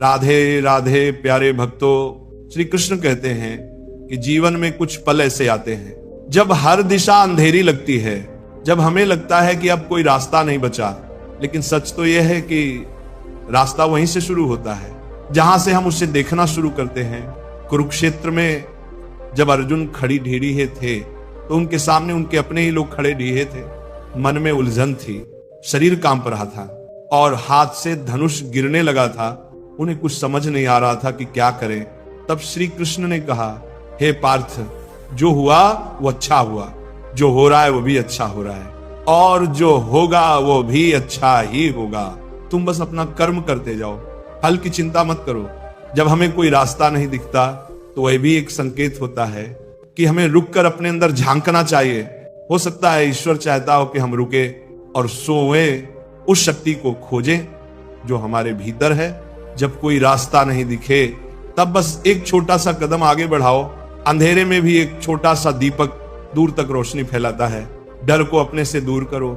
राधे राधे प्यारे भक्तों, श्री कृष्ण कहते हैं कि जीवन में कुछ पल ऐसे आते हैं जब हर दिशा अंधेरी लगती है, जब हमें लगता है कि अब कोई रास्ता नहीं बचा। लेकिन सच तो यह है कि रास्ता वहीं से शुरू होता है जहां से हम उसे देखना शुरू करते हैं। कुरुक्षेत्र में जब अर्जुन खड़ी ढीढ़ी थे तो उनके सामने उनके अपने ही लोग खड़े ढीढ़े थे। मन में उलझन थी, शरीर कांप रहा था और हाथ से धनुष गिरने लगा था। उन्हें कुछ समझ नहीं आ रहा था कि क्या करें। तब श्री कृष्ण ने कहा, हे पार्थ, जो हुआ वो अच्छा हुआ, जो हो रहा है वो भी अच्छा हो रहा है, और जो होगा वो भी अच्छा ही होगा। तुम बस अपना कर्म करते जाओ, फल की चिंता मत करो। जब हमें कोई रास्ता नहीं दिखता तो वह भी एक संकेत होता है कि हमें रुककर अपने अंदर झांकना चाहिए। हो सकता है ईश्वर चाहता हो कि हम रुके और सोए, उस शक्ति को खोजें जो हमारे भीतर है। जब कोई रास्ता नहीं दिखे तब बस एक छोटा सा कदम आगे बढ़ाओ। अंधेरे में भी एक छोटा सा दीपक दूर तक रोशनी फैलाता है। डर को अपने से दूर करो।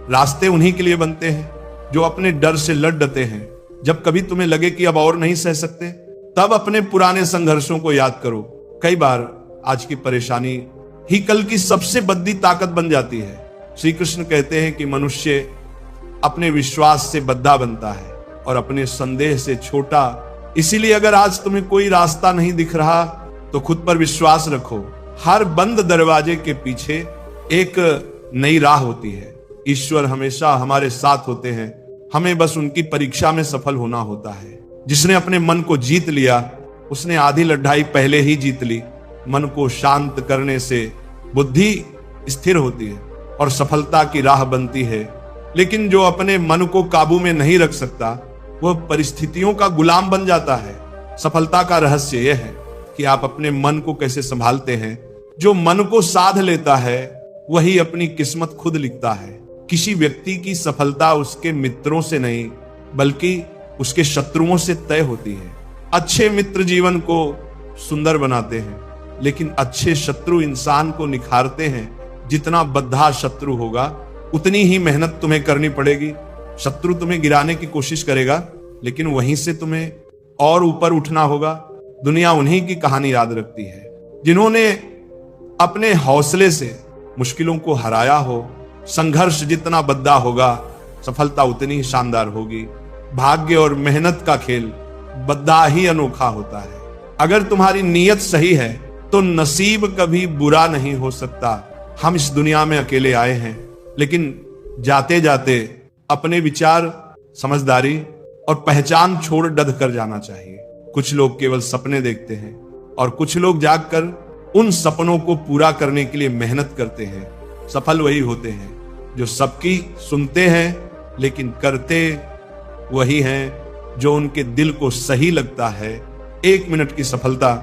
रास्ते उन्हीं के लिए बनते हैं जो अपने डर से लड़ डटे हैं। जब कभी तुम्हें लगे कि अब और नहीं सह सकते, तब अपने पुराने संघर्षों को याद करो। कई बार आज की परेशानी ही कल की सबसे बड़ी ताकत बन जाती है। श्री कृष्ण कहते हैं कि मनुष्य अपने विश्वास से बद्धा बनता है और अपने संदेह से छोटा। इसीलिए अगर आज तुम्हें कोई रास्ता नहीं दिख रहा तो खुद पर विश्वास रखो। हर बंद दरवाजे के पीछे एक नई राह होती है। ईश्वर हमेशा हमारे साथ होते हैं, हमें बस उनकी परीक्षा में सफल होना होता है। जिसने अपने मन को जीत लिया उसने आधी लड़ाई पहले ही जीत ली। मन को शांत करने से बुद्धि स्थिर होती है और सफलता की राह बनती है। लेकिन जो अपने मन को काबू में नहीं रख सकता वह परिस्थितियों का गुलाम बन जाता है। सफलता का रहस्य यह है कि आप अपने मन को कैसे संभालते हैं। जो मन को साध लेता है वही अपनी किस्मत खुद लिखता है। किसी व्यक्ति की सफलता उसके मित्रों से नहीं बल्कि उसके शत्रुओं से तय होती है। अच्छे मित्र जीवन को सुंदर बनाते हैं, लेकिन अच्छे शत्रु इंसान को निखारते हैं। जितना बद्धा शत्रु होगा उतनी ही मेहनत तुम्हें करनी पड़ेगी। शत्रु तुम्हें गिराने की कोशिश करेगा, लेकिन वहीं से तुम्हें और ऊपर उठना होगा। दुनिया उन्हीं की कहानी याद रखती है जिन्होंने अपने हौसले से मुश्किलों को हराया हो। संघर्ष जितना बद्दा होगा सफलता उतनी ही शानदार होगी। भाग्य और मेहनत का खेल बद्दा ही अनोखा होता है। अगर तुम्हारी नीयत सही है तो नसीब कभी बुरा नहीं हो सकता। हम इस दुनिया में अकेले आए हैं, लेकिन जाते जाते अपने विचार, समझदारी और पहचान छोड़ डध कर जाना चाहिए। कुछ लोग केवल सपने देखते हैं और कुछ लोग जागकर उन सपनों को पूरा करने के लिए मेहनत करते हैं। सफल वही होते हैं जो सबकी सुनते हैं लेकिन करते वही हैं जो उनके दिल को सही लगता है। 1 मिनट की सफलता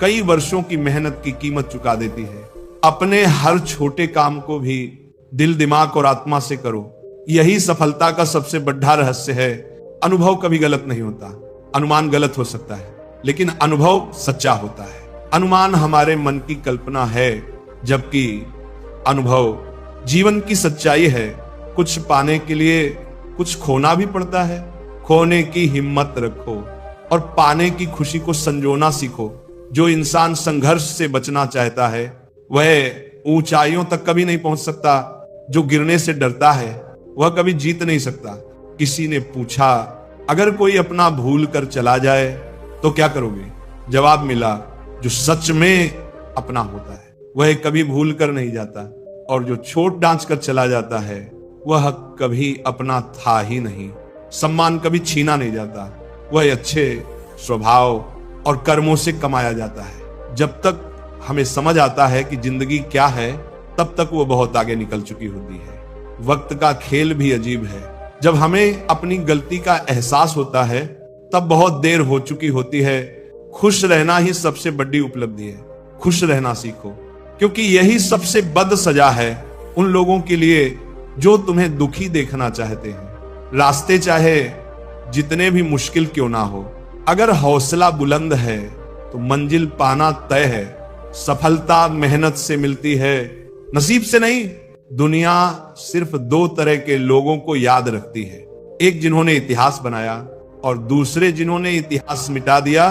कई वर्षों की मेहनत की कीमत चुका देती है। अपने हर छोटे काम को भी दिल, दिमाग और आत्मा से करो। यही सफलता का सबसे बड़ा रहस्य है। अनुभव कभी गलत नहीं होता। अनुमान गलत हो सकता है, लेकिन अनुभव सच्चा होता है। अनुमान हमारे मन की कल्पना है, जबकि अनुभव जीवन की सच्चाई है। कुछ पाने के लिए कुछ खोना भी पड़ता है। खोने की हिम्मत रखो और पाने की खुशी को संजोना सीखो। जो इंसान संघर्ष से बचना चाहता है वह ऊंचाइयों तक कभी नहीं पहुंच सकता। जो गिरने से डरता है वह कभी जीत नहीं सकता। किसी ने पूछा, अगर कोई अपना भूल कर चला जाए तो क्या करोगे? जवाब मिला, जो सच में अपना होता है वह कभी भूल कर नहीं जाता, और जो छोट डांच कर चला जाता है वह कभी अपना था ही नहीं। सम्मान कभी छीना नहीं जाता, वह अच्छे स्वभाव और कर्मों से कमाया जाता है। जब तक हमें समझ आता है कि जिंदगी क्या है, तब तक वो बहुत आगे निकल चुकी होती है। वक्त का खेल भी अजीब है। जब हमें अपनी गलती का एहसास होता है तब बहुत देर हो चुकी होती है। खुश रहना ही सबसे बड़ी उपलब्धि है। खुश रहना सीखो, क्योंकि यही सबसे बद सजा है उन लोगों के लिए जो तुम्हें दुखी देखना चाहते हैं। रास्ते चाहे जितने भी मुश्किल क्यों ना हो, अगर हौसला बुलंद है तो मंजिल पाना तय है। सफलता मेहनत से मिलती है, नसीब से नहीं। दुनिया सिर्फ 2 तरह के लोगों को याद रखती है, एक जिन्होंने इतिहास बनाया और दूसरे जिन्होंने इतिहास मिटा दिया।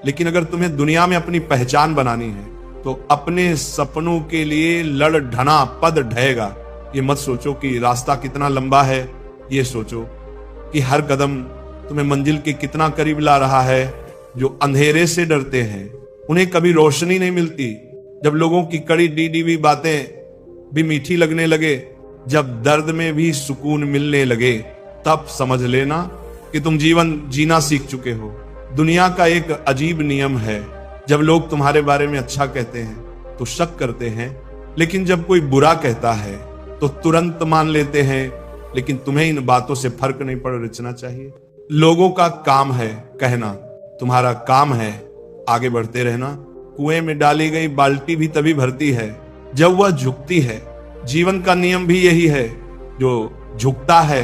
लेकिन अगर तुम्हें दुनिया में अपनी पहचान बनानी है तो अपने सपनों के लिए लड़ ढना पद ढहेगा। ये मत सोचो कि रास्ता कितना लंबा है, ये सोचो कि हर कदम तुम्हें मंजिल के कितना करीब ला रहा है। जो अंधेरे से डरते हैं उन्हें कभी रोशनी नहीं मिलती। जब लोगों की कड़ी डीडीवी बातें भी मीठी लगने लगे, जब दर्द में भी सुकून मिलने लगे, तब समझ लेना कि तुम जीवन जीना सीख चुके हो। दुनिया का एक अजीब नियम है, जब लोग तुम्हारे बारे में अच्छा कहते हैं तो शक करते हैं, लेकिन जब कोई बुरा कहता है तो तुरंत मान लेते हैं। लेकिन तुम्हें इन बातों से फर्क नहीं पड़ना चाहिए। लोगों का काम है कहना, तुम्हारा काम है आगे बढ़ते रहना। कुएं में डाली गई बाल्टी भी तभी भरती है जब वह झुकती है। जीवन का नियम भी यही है, जो झुकता है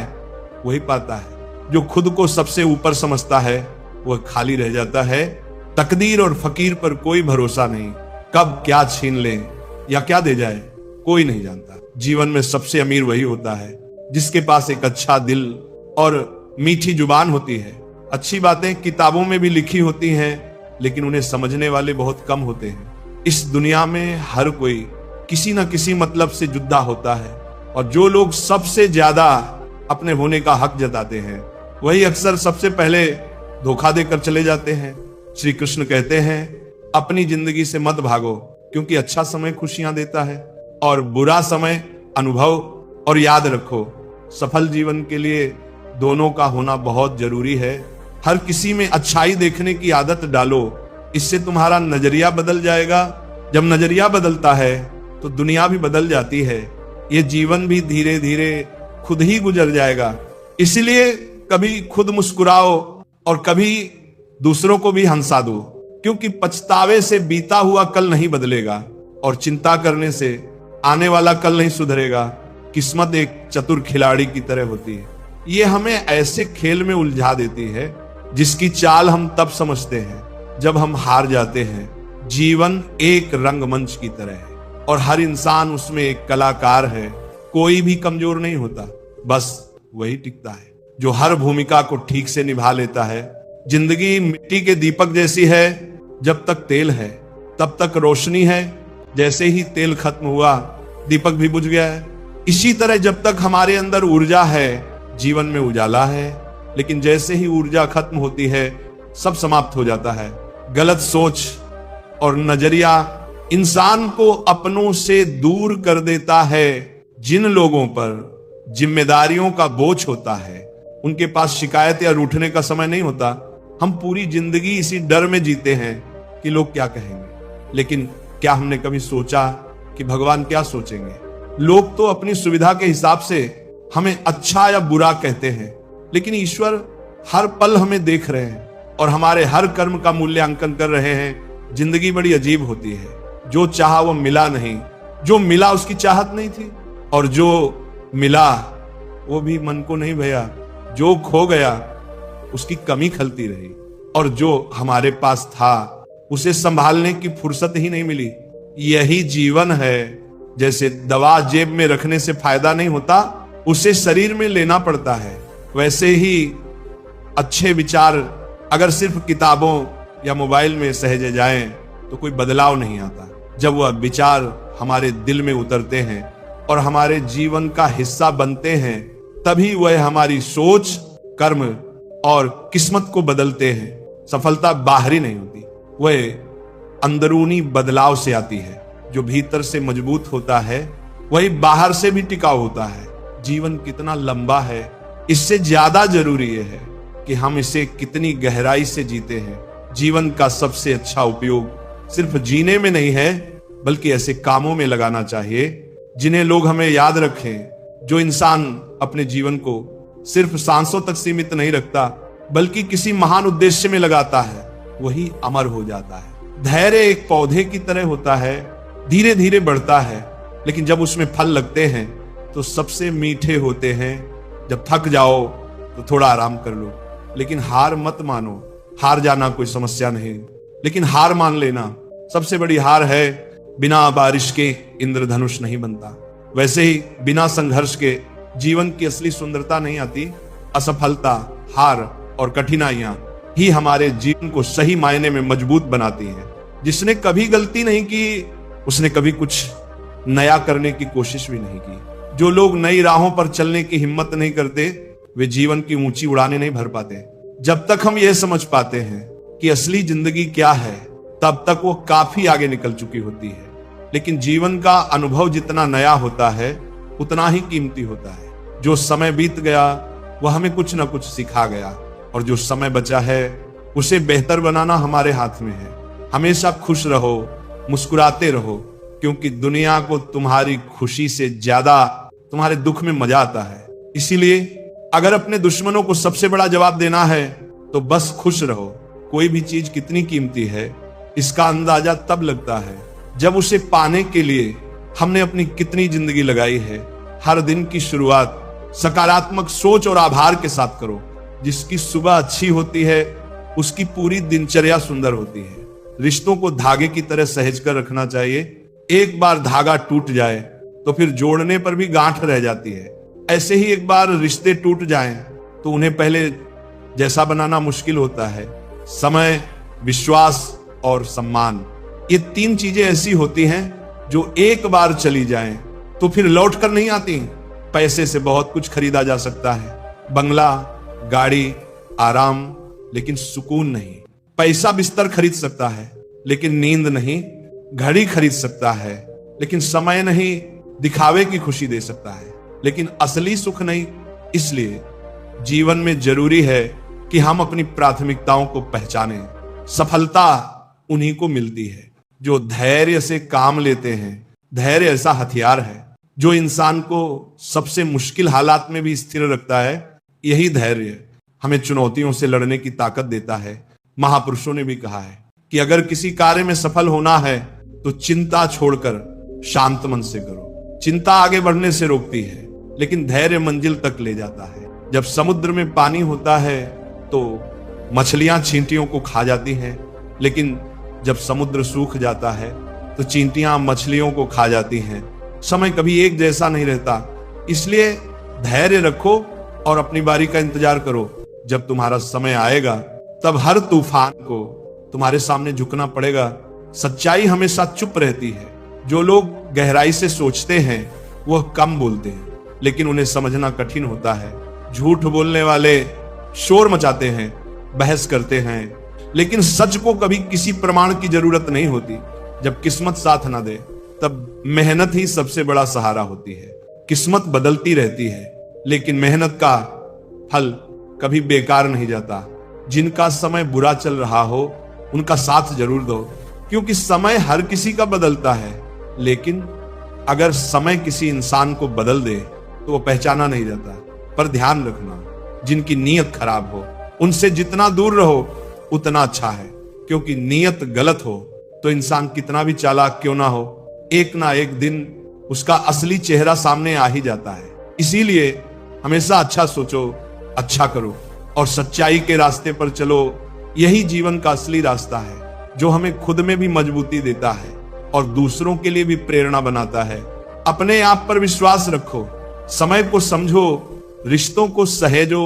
वही पाता है। जो खुद को सबसे ऊपर समझता है वह खाली रह जाता है। तकदीर और फकीर पर कोई भरोसा नहीं, कब क्या छीन ले या क्या दे जाए कोई नहीं जानता। जीवन में सबसे अमीर वही होता है जिसके पास एक अच्छा दिल और मीठी जुबान होती है। अच्छी बातें किताबों में भी लिखी होती हैं, लेकिन उन्हें समझने वाले बहुत कम होते हैं। इस दुनिया में हर कोई किसी न किसी मतलब से जुदा होता है, और जो लोग सबसे ज्यादा अपने होने का हक जताते हैं वही अक्सर सबसे पहले धोखा देकर चले जाते हैं। श्री कृष्ण कहते हैं, अपनी जिंदगी से मत भागो, क्योंकि अच्छा समय खुशियां देता है और बुरा समय अनुभव। और याद रखो, सफल जीवन के लिए दोनों का होना बहुत जरूरी है। हर किसी में अच्छाई देखने की आदत डालो, इससे तुम्हारा नजरिया बदल जाएगा। जब नजरिया बदलता है तो दुनिया भी बदल जाती है। ये जीवन भी धीरे धीरे खुद ही गुजर जाएगा। इसीलिए कभी खुद मुस्कुराओ और कभी दूसरों को भी हंसा दो, क्योंकि पछतावे से बीता हुआ कल नहीं बदलेगा और चिंता करने से आने वाला कल नहीं सुधरेगा। किस्मत एक चतुर खिलाड़ी की तरह होती है, ये हमें ऐसे खेल में उलझा देती है जिसकी चाल हम तब समझते हैं जब हम हार जाते हैं। जीवन एक रंगमंच की तरह है और हर इंसान उसमें एक कलाकार है। कोई भी कमजोर नहीं होता, बस वही टिकता है जो हर भूमिका को ठीक से निभा लेता है। जिंदगी मिट्टी के दीपक जैसी है, जब तक तेल है तब तक रोशनी है। जैसे ही तेल खत्म हुआ दीपक भी बुझ गया है। इसी तरह जब तक हमारे अंदर ऊर्जा है जीवन में उजाला है, लेकिन जैसे ही ऊर्जा खत्म होती है सब समाप्त हो जाता है। गलत सोच और नजरिया इंसान को अपनों से दूर कर देता है। जिन लोगों पर जिम्मेदारियों का बोझ होता है उनके पास शिकायत या रूठने का समय नहीं होता। हम पूरी जिंदगी इसी डर में जीते हैं कि लोग क्या कहेंगे, लेकिन क्या हमने कभी सोचा कि भगवान क्या सोचेंगे? लोग तो अपनी सुविधा के हिसाब से हमें अच्छा या बुरा कहते हैं, लेकिन ईश्वर हर पल हमें देख रहे हैं और हमारे हर कर्म का मूल्यांकन कर रहे हैं। जिंदगी बड़ी अजीब होती है, जो चाहा वो मिला नहीं, जो मिला उसकी चाहत नहीं थी, और जो मिला वो भी मन को नहीं भया। जो खो गया उसकी कमी खलती रही, और जो हमारे पास था उसे संभालने की फुर्सत ही नहीं मिली। यही जीवन है। जैसे दवा जेब में रखने से फायदा नहीं होता, उसे शरीर में लेना पड़ता है, वैसे ही अच्छे विचार अगर सिर्फ किताबों या मोबाइल में सहेजे जाएं तो कोई बदलाव नहीं आता। जब वह विचार हमारे दिल में उतरते हैं और हमारे जीवन का हिस्सा बनते हैं, तभी वह हमारी सोच, कर्म और किस्मत को बदलते हैं। सफलता बाहरी नहीं होती, वह अंदरूनी बदलाव से आती है। जो भीतर से मजबूत होता है वही बाहर से भी टिकाऊ होता है। जीवन कितना लंबा है, इससे ज्यादा जरूरी यह है कि हम इसे कितनी गहराई से जीते हैं। जीवन का सबसे अच्छा उपयोग सिर्फ जीने में नहीं है, बल्कि ऐसे कामों में लगाना चाहिए जिन्हें लोग हमें याद रखें। जो इंसान अपने जीवन को सिर्फ सांसों तक सीमित नहीं रखता, बल्कि किसी महान उद्देश्य में लगाता है, वही अमर हो जाता है। धैर्य एक पौधे की तरह होता है, धीरे धीरे बढ़ता है, लेकिन जब उसमें फल लगते हैं तो सबसे मीठे होते हैं। जब थक जाओ तो थोड़ा आराम कर लो, लेकिन हार मत मानो। हार जाना कोई समस्या नहीं, लेकिन हार मान लेना सबसे बड़ी हार है। बिना बारिश के इंद्रधनुष नहीं बनता, वैसे ही बिना संघर्ष के जीवन की असली सुंदरता नहीं आती। असफलता, हार और कठिनाइयां ही हमारे जीवन को सही मायने में मजबूत बनाती हैं। जिसने कभी गलती नहीं की, उसने कभी कुछ नया करने की कोशिश भी नहीं की। जो लोग नई राहों पर चलने की हिम्मत नहीं करते, वे जीवन की ऊंची उड़ानें नहीं भर पाते। जब तक हम यह समझ पाते हैं कि असली जिंदगी क्या है, तब तक वो काफी आगे निकल चुकी होती है। लेकिन जीवन का अनुभव जितना नया होता है, उतना ही कीमती होता है। जो समय बीत गया वह हमें कुछ ना कुछ सिखा गया, और जो समय बचा है उसे बेहतर बनाना हमारे हाथ में है। हमेशा खुश रहो, मुस्कुराते रहो, क्योंकि दुनिया को तुम्हारी खुशी से ज्यादा तुम्हारे दुख में मजा आता है। इसीलिए अगर अपने दुश्मनों को सबसे बड़ा जवाब देना है तो बस खुश रहो। कोई भी चीज कितनी कीमती है, इसका अंदाजा तब लगता है जब उसे पाने के लिए हमने अपनी कितनी जिंदगी लगाई है। हर दिन की शुरुआत सकारात्मक सोच और आभार के साथ करो। जिसकी सुबह अच्छी होती है, उसकी पूरी दिनचर्या सुंदर होती है। रिश्तों को धागे की तरह सहेज कर रखना चाहिए। एक बार धागा टूट जाए तो फिर जोड़ने पर भी गांठ रह जाती है। ऐसे ही एक बार रिश्ते टूट जाएं तो उन्हें पहले जैसा बनाना मुश्किल होता है। समय, विश्वास और सम्मान, ये तीन चीजें ऐसी होती हैं जो एक बार चली जाएं तो फिर लौट कर नहीं आती। पैसे से बहुत कुछ खरीदा जा सकता है, बंगला, गाड़ी, आराम, लेकिन सुकून नहीं। पैसा बिस्तर खरीद सकता है, लेकिन नींद नहीं। घड़ी खरीद सकता है, लेकिन समय नहीं। दिखावे की खुशी दे सकता है, लेकिन असली सुख नहीं। इसलिए जीवन में जरूरी है कि हम अपनी प्राथमिकताओं को पहचानें। सफलता उन्हीं को मिलती है जो धैर्य से काम लेते हैं। धैर्य ऐसा हथियार है जो इंसान को सबसे मुश्किल हालात में भी स्थिर रखता है। यही धैर्य हमें चुनौतियों से लड़ने की ताकत देता है। महापुरुषों ने भी कहा है कि अगर किसी कार्य में सफल होना है तो चिंता छोड़कर शांत मन से करो। चिंता आगे बढ़ने से रोकती है, लेकिन धैर्य मंजिल तक ले जाता है। जब समुद्र में पानी होता है तो मछलियां चींटियों को खा जाती हैं, लेकिन जब समुद्र सूख जाता है तो चींटियां मछलियों को खा जाती हैं। समय कभी एक जैसा नहीं रहता, इसलिए धैर्य रखो और अपनी बारी का इंतजार करो। जब तुम्हारा समय आएगा तब हर तूफान को तुम्हारे सामने झुकना पड़ेगा। सच्चाई हमेशा चुप रहती है। जो लोग गहराई से सोचते हैं वह कम बोलते हैं, लेकिन उन्हें समझना कठिन होता है। झूठ बोलने वाले शोर मचाते हैं, बहस करते हैं, लेकिन सच को कभी किसी प्रमाण की जरूरत नहीं होती। जब किस्मत साथ ना दे तब मेहनत ही सबसे बड़ा सहारा होती है। किस्मत बदलती रहती है, लेकिन मेहनत का फल कभी बेकार नहीं जाता। जिनका समय बुरा चल रहा हो उनका साथ जरूर दो, क्योंकि समय हर किसी का बदलता है, लेकिन अगर समय किसी इंसान को बदल दे तो वो पहचाना नहीं जाता। पर ध्यान रखना, जिनकी नीयत खराब हो उनसे जितना दूर रहो उतना अच्छा है, क्योंकि नीयत गलत हो तो इंसान कितना भी चालाक क्यों ना हो, एक ना एक दिन उसका असली चेहरा सामने आ ही जाता है। इसीलिए हमेशा अच्छा सोचो, अच्छा करो और सच्चाई के रास्ते पर चलो। यही जीवन का असली रास्ता है, जो हमें खुद में भी मजबूती देता है और दूसरों के लिए भी प्रेरणा बनाता है। अपने आप पर विश्वास रखो, समय को समझो, रिश्तों को सहेजो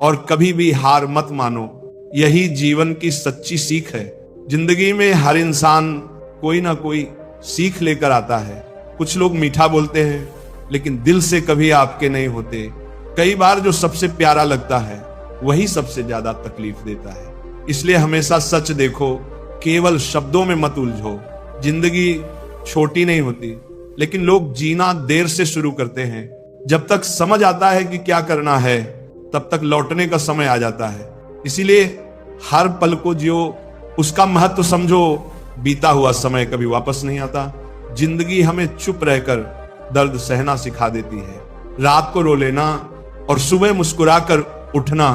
और कभी भी हार मत मानो। यही जीवन की सच्ची सीख है। जिंदगी में हर इंसान कोई ना कोई सीख लेकर आता है। कुछ लोग मीठा बोलते हैं, लेकिन दिल से कभी आपके नहीं होते। कई बार जो सबसे प्यारा लगता है वही सबसे ज्यादा तकलीफ देता है। इसलिए हमेशा सच देखो, केवल शब्दों में मत उलझो। जिंदगी छोटी नहीं होती, लेकिन लोग जीना देर से शुरू करते हैं। जब तक समझ आता है कि क्या करना है, तब तक लौटने का समय आ जाता है। इसीलिए हर पल को जियो, उसका महत्व समझो। बीता हुआ समय कभी वापस नहीं आता। जिंदगी हमें चुप रहकर दर्द सहना सिखा देती है। रात को रो लेना और सुबह मुस्कुराकर उठना,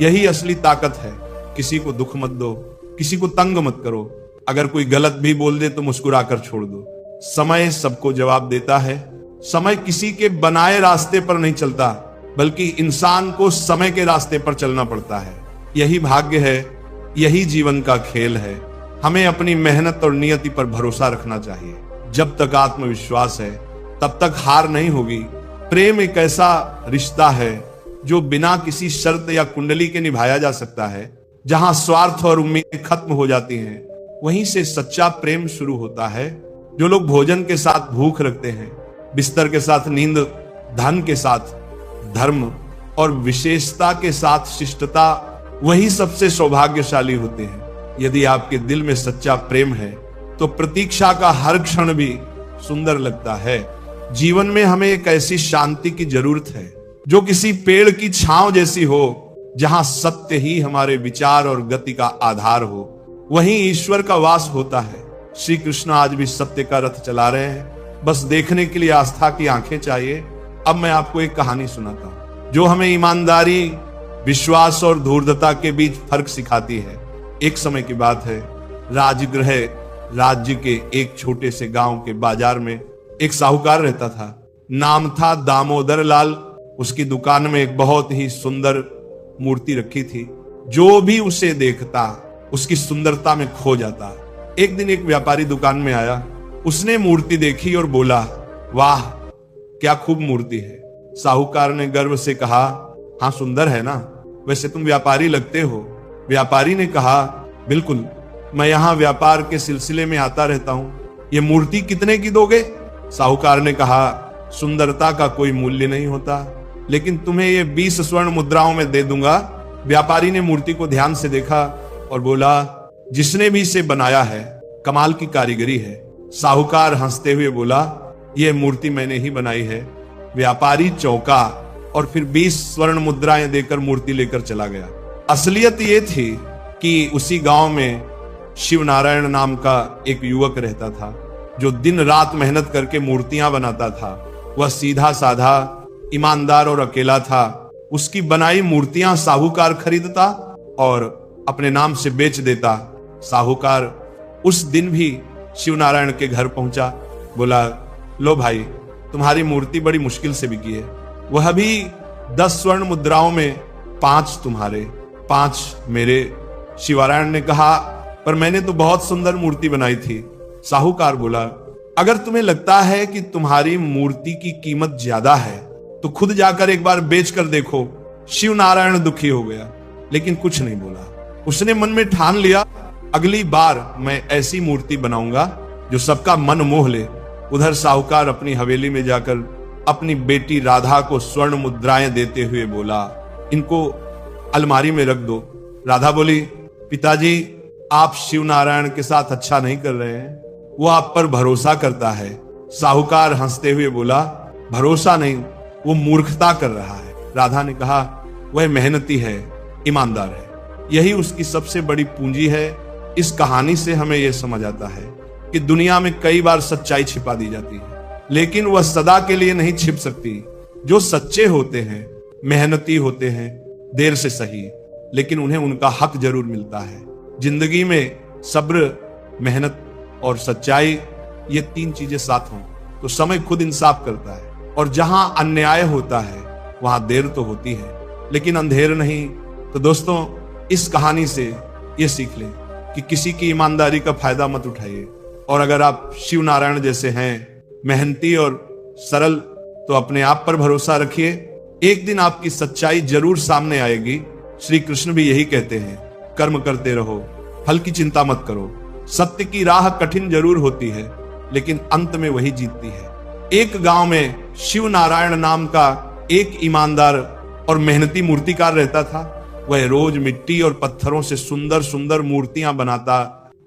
यही असली ताकत है। किसी को दुख मत दो, किसी को तंग मत करो। अगर कोई गलत भी बोल दे तो मुस्कुराकर छोड़ दो। समय सबको जवाब देता है। समय किसी के बनाए रास्ते पर नहीं चलता, बल्कि इंसान को समय के रास्ते पर चलना पड़ता है। यही भाग्य है, यही जीवन का खेल है। हमें अपनी मेहनत और नियति पर भरोसा रखना चाहिए। जब तक आत्मविश्वास है तब तक हार नहीं होगी। प्रेम एक ऐसा रिश्ता है जो बिना किसी शर्त या कुंडली के निभाया जा सकता है, जहां स्वार्थ और उम्मीद खत्म हो जाती हैं, वहीं से सच्चा प्रेम शुरू होता है। जो लोग भोजन के साथ भूख रखते हैं, बिस्तर के साथ नींद, धन के साथ धर्म और विशेषता के साथ शिष्टता, वही सबसे सौभाग्यशाली होते हैं। यदि आपके दिल में सच्चा प्रेम है तो प्रतीक्षा का हर क्षण भी सुंदर लगता है। जीवन में हमें एक ऐसी शांति की जरूरत है जो किसी पेड़ की छांव जैसी हो, जहां सत्य ही हमारे विचार और गति का आधार हो। वहीं ईश्वर का वास होता है। श्री कृष्ण आज भी सत्य का रथ चला रहे हैं, बस देखने के लिए आस्था की आंखें चाहिए। अब मैं आपको एक कहानी सुनाता हूं जो हमें ईमानदारी, विश्वास और धूर्तता के बीच फर्क सिखाती है। एक समय की बात है, राजगृह राज्य के एक छोटे से गांव के बाजार में एक साहूकार रहता था। नाम था दामोदर लाल। उसकी दुकान में एक बहुत ही सुंदर मूर्ति रखी थी। जो भी उसे देखता उसकी सुंदरता में खो जाता। एक दिन एक व्यापारी दुकान में आया। उसने मूर्ति देखी और बोला, वाह क्या खूब मूर्ति है। साहूकार ने गर्व से कहा, हाँ सुंदर है ना, वैसे तुम व्यापारी लगते हो। व्यापारी ने कहा, बिल्कुल, मैं यहाँ व्यापार के सिलसिले में आता रहता हूँ। ये मूर्ति कितने की दोगे? साहूकार ने कहा, सुंदरता का कोई मूल्य नहीं होता, लेकिन तुम्हें ये 20 स्वर्ण मुद्राओं में दे दूंगा। व्यापारी ने मूर्ति को ध्यान से देखा और बोला, जिसने भी इसे बनाया है कमाल की कारीगरी है। साहूकार हंसते हुए बोला, यह मूर्ति मैंने ही बनाई है। व्यापारी चौंका और फिर 20 स्वर्ण मुद्राएं देकर मूर्ति लेकर चला गया। असलियत ये थी कि उसी गांव में शिव नारायण नाम का एक युवक रहता था जो दिन रात मेहनत करके मूर्तियां बनाता था। वह सीधा साधा, ईमानदार और अकेला था। उसकी बनाई मूर्तियां साहूकार खरीदता और अपने नाम से बेच देता। साहूकार उस दिन भी शिव नारायण के घर पहुंचा। बोला, लो भाई, तुम्हारी मूर्ति बड़ी मुश्किल से बिकी है। वह भी 10 स्वर्ण मुद्राओं में 5 तुम्हारे, 5 मेरे। शिवनारायण ने कहा, पर मैंने तो बहुत सुंदर मूर्ति बनाई थी। साहूकार बोला, अगर तुम्हें लगता है कि तुम्हारी मूर्ति की कीमत ज्यादा है तो खुद जाकर एक बार बेच कर देखो। शिव नारायण दुखी हो गया, लेकिन कुछ नहीं बोला। उसने मन में ठान लिया, अगली बार मैं ऐसी मूर्ति बनाऊंगा जो सबका मन मोह ले। उधर साहूकार अपनी हवेली में जाकर अपनी बेटी राधा को स्वर्ण मुद्राएं देते हुए बोला, इनको अलमारी में रख दो। राधा बोली, पिताजी आप शिव नारायण के साथ अच्छा नहीं कर रहे हैं, वो आप पर भरोसा करता है। साहूकार हंसते हुए बोला, भरोसा नहीं, वो मूर्खता कर रहा है। राधा ने कहा, वह मेहनती है, ईमानदार है, यही उसकी सबसे बड़ी पूंजी है। इस कहानी से हमें यह समझ आता है कि दुनिया में कई बार सच्चाई छिपा दी जाती है, लेकिन वह सदा के लिए नहीं छिप सकती। जो सच्चे होते हैं, मेहनती होते हैं, देर से सही, लेकिन उन्हें उनका हक जरूर मिलता है। जिंदगी में सब्र, मेहनत और सच्चाई, ये 3 चीजें साथ हों तो समय खुद इंसाफ करता है। और जहां अन्याय होता है वहां देर तो होती है, लेकिन अंधेर नहीं। तो दोस्तों, इस कहानी से ये सीख लें कि किसी की ईमानदारी का फायदा मत उठाइए। और अगर आप शिव नारायण जैसे हैं, मेहनती और सरल, तो अपने आप पर भरोसा रखिए। एक दिन आपकी सच्चाई जरूर सामने आएगी। श्री कृष्ण भी यही कहते हैं, कर्म करते रहो, फल की चिंता मत करो। सत्य की राह कठिन जरूर होती है, लेकिन अंत में वही जीतती है। एक गांव में शिव नारायण नाम का एक ईमानदार और मेहनती मूर्तिकार रहता था। वह रोज मिट्टी और पत्थरों से सुंदर सुंदर मूर्तियां बनाता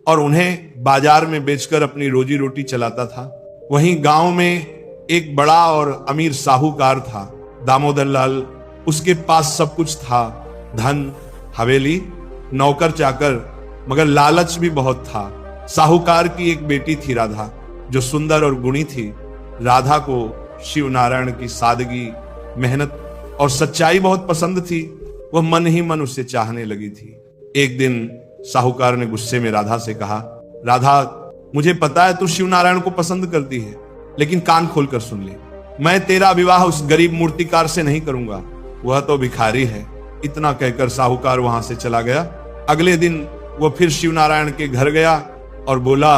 और उन्हें बाजार में बेचकर अपनी रोजी रोटी चलाता था। वहीं गांव में एक बड़ा और अमीर साहूकार था, दामोदर लाल। उसके पास सब कुछ था, धन, हवेली, नौकर चाकर, मगर लालच भी बहुत था। साहूकार की एक बेटी थी राधा, जो सुंदर और गुणी थी। राधा को शिव नारायण की सादगी, मेहनत और सच्चाई बहुत पसंद थी। वह मन ही मन उसे चाहने लगी थी। एक दिन साहूकार ने गुस्से में राधा से कहा, राधा, मुझे पता है तू शिव नारायण को पसंद करती है, लेकिन कान खोलकर सुन ले, मैं तेरा विवाह उस गरीब मूर्तिकार से नहीं करूंगा, वह तो भिखारी है। इतना कहकर साहूकार वहां से चला गया। अगले दिन वह फिर शिव नारायण के घर गया और बोला,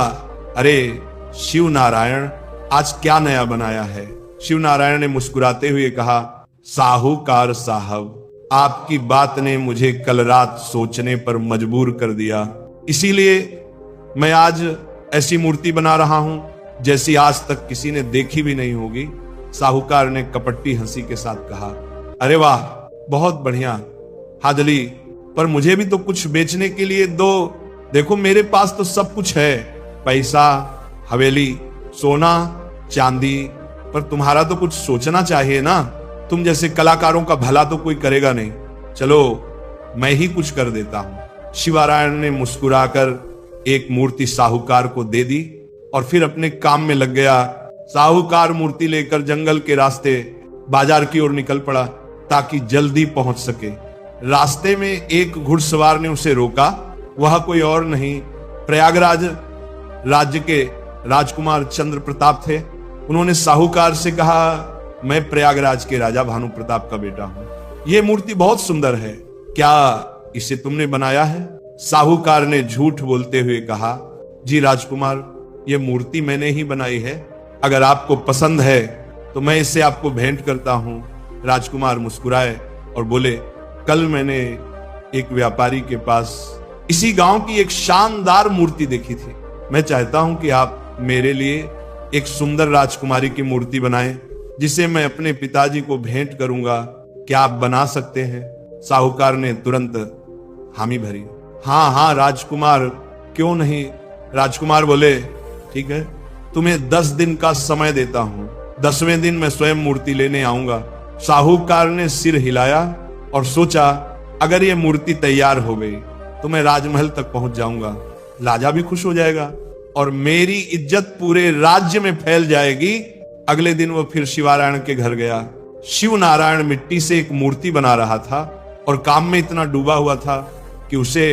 अरे शिव नारायण, आज क्या नया बनाया है? शिव नारायण ने मुस्कुराते हुए कहा, साहूकार साहब, आपकी बात ने मुझे कल रात सोचने पर मजबूर कर दिया, इसीलिए मैं आज ऐसी मूर्ति बना रहा हूं जैसी आज तक किसी ने देखी भी नहीं होगी। साहूकार ने कपटी हंसी के साथ कहा, अरे वाह, बहुत बढ़िया हाजली, पर मुझे भी तो कुछ बेचने के लिए दो। देखो मेरे पास तो सब कुछ है, पैसा, हवेली, सोना, चांदी, पर तुम्हारा तो कुछ सोचना चाहिए ना। तुम जैसे कलाकारों का भला तो कोई करेगा नहीं। चलो मैं ही कुछ कर देता हूं। शिवनारायण ने मुस्कुराकर एक मूर्ति साहूकार को दे दी और फिर अपने काम में लग गया। साहूकार मूर्ति लेकर जंगल के रास्ते बाजार की ओर निकल पड़ा ताकि जल्दी पहुंच सके। रास्ते में एक घुड़सवार ने उसे रोका। वह कोई और नहीं, प्रयागराज राज्य के राजकुमार चंद्र प्रताप थे। उन्होंने साहूकार से कहा, मैं प्रयागराज के राजा भानु प्रताप का बेटा हूं। यह मूर्ति बहुत सुंदर है, क्या इसे तुमने बनाया है? साहूकार ने झूठ बोलते हुए कहा, जी राजकुमार, यह मूर्ति मैंने ही बनाई है। अगर आपको पसंद है तो मैं इसे आपको भेंट करता हूं। राजकुमार मुस्कुराए और बोले, कल मैंने एक व्यापारी के पास इसी गांव की एक शानदार मूर्ति देखी थी। मैं चाहता हूं कि आप मेरे लिए एक सुंदर राजकुमारी की मूर्ति बनाएं जिसे मैं अपने पिताजी को भेंट करूंगा। क्या आप बना सकते हैं? साहूकार ने तुरंत हामी भरी। हाँ हाँ राजकुमार, क्यों नहीं। राजकुमार बोले, ठीक है, तुम्हें 10 दिन का समय देता हूं। 10वें दिन मैं स्वयं मूर्ति लेने आऊंगा। साहूकार ने सिर हिलाया और सोचा, अगर यह मूर्ति तैयार हो गई तो मैं राजमहल तक पहुंच जाऊंगा, राजा भी खुश हो जाएगा और मेरी इज्जत पूरे राज्य में फैल जाएगी। अगले दिन वह फिर शिवनारायण के घर गया। शिवनारायण मिट्टी से एक मूर्ति बना रहा था और काम में इतना डूबा हुआ था कि उसे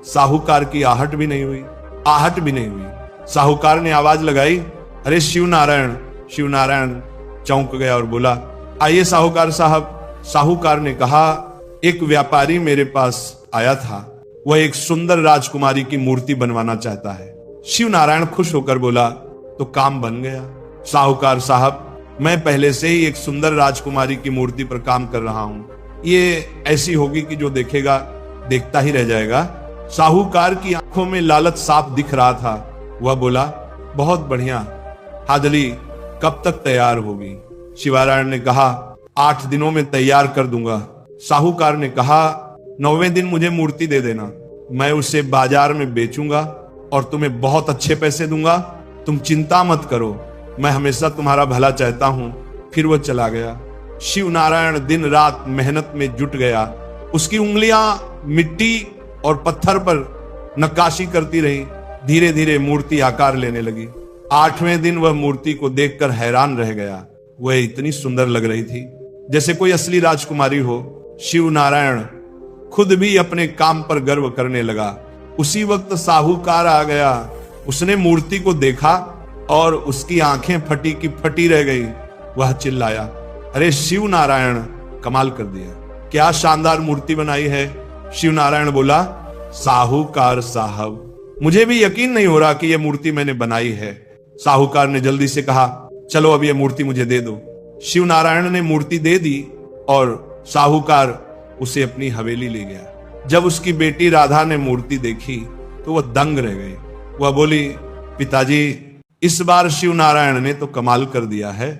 साहूकार की आहट भी नहीं हुई। साहूकार ने आवाज लगाई, अरे शिवनारायण। शिवनारायण चौंक गया और बोला, आइए साहूकार साहब। साहूकार ने कहा, एक व्यापारी मेरे पास आया था, वह एक सुंदर राजकुमारी की मूर्ति बनवाना चाहता है। शिवनारायण खुश होकर बोला, तो काम बन गया। साहूकार साहब, मैं पहले से ही एक सुंदर राजकुमारी की मूर्ति पर काम कर रहा हूं। ये ऐसी होगी कि जो देखेगा देखता ही रह जाएगा। साहूकार की आंखों में लालच साफ दिख रहा था। वह बोला, बहुत बढ़िया हाजली, कब तक तैयार होगी? शिवनारायण ने कहा, 8 दिनों में तैयार कर दूंगा। साहूकार ने कहा, 9वें दिन मुझे मूर्ति दे देना, मैं उसे बाजार में बेचूंगा और तुम्हें बहुत अच्छे पैसे दूंगा। तुम चिंता मत करो, मैं हमेशा तुम्हारा भला चाहता हूं। फिर वह चला गया। शिवनारायण दिन रात मेहनत में जुट गया। उसकी उंगलियां मिट्टी और पत्थर पर नक्काशी करती रही। धीरे धीरे मूर्ति आकार लेने लगी। 8वें दिन वह मूर्ति को देखकर हैरान रह गया। वह इतनी सुंदर लग रही थी जैसे कोई असली राजकुमारी हो। शिवनारायण खुद भी अपने काम पर गर्व करने लगा। उसी वक्त साहूकार आ गया। उसने मूर्ति को देखा और उसकी आंखें फटी की फटी रह गई। वह चिल्लाया, अरे शिवनारायण, कमाल कर दिया, क्या शानदार मूर्ति बनाई है। शिवनारायण बोला, साहूकार साहब, मुझे भी यकीन नहीं हो रहा कि यह मूर्ति मैंने बनाई है। साहूकार ने जल्दी से कहा, चलो अब यह मूर्ति मुझे दे दो। शिवनारायण ने मूर्ति दे दी और साहूकार उसे अपनी हवेली ले गया। जब उसकी बेटी राधा ने मूर्ति देखी तो वह दंग रह गई। वह बोली, पिताजी, इस बार शिवनारायण ने तो कमाल कर दिया है।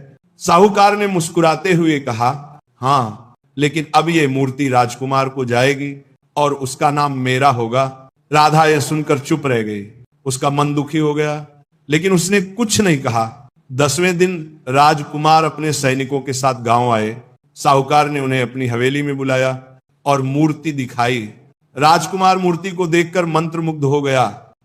साहूकार ने मुस्कुराते हुए कहा, हाँ, लेकिन अब यह मूर्ति राजकुमार को जाएगी और उसका नाम मेरा होगा। राधा यह सुनकर चुप रह गई। उसका मन दुखी हो गया, लेकिन उसने कुछ नहीं कहा। 10वें दिन राजकुमार अपने सैनिकों के साथ गांव आए। साहूकार ने उन्हें अपनी हवेली में बुलाया और मूर्ति दिखाई। राजकुमार मूर्ति को देखकर मंत्रमुग्ध हो गया।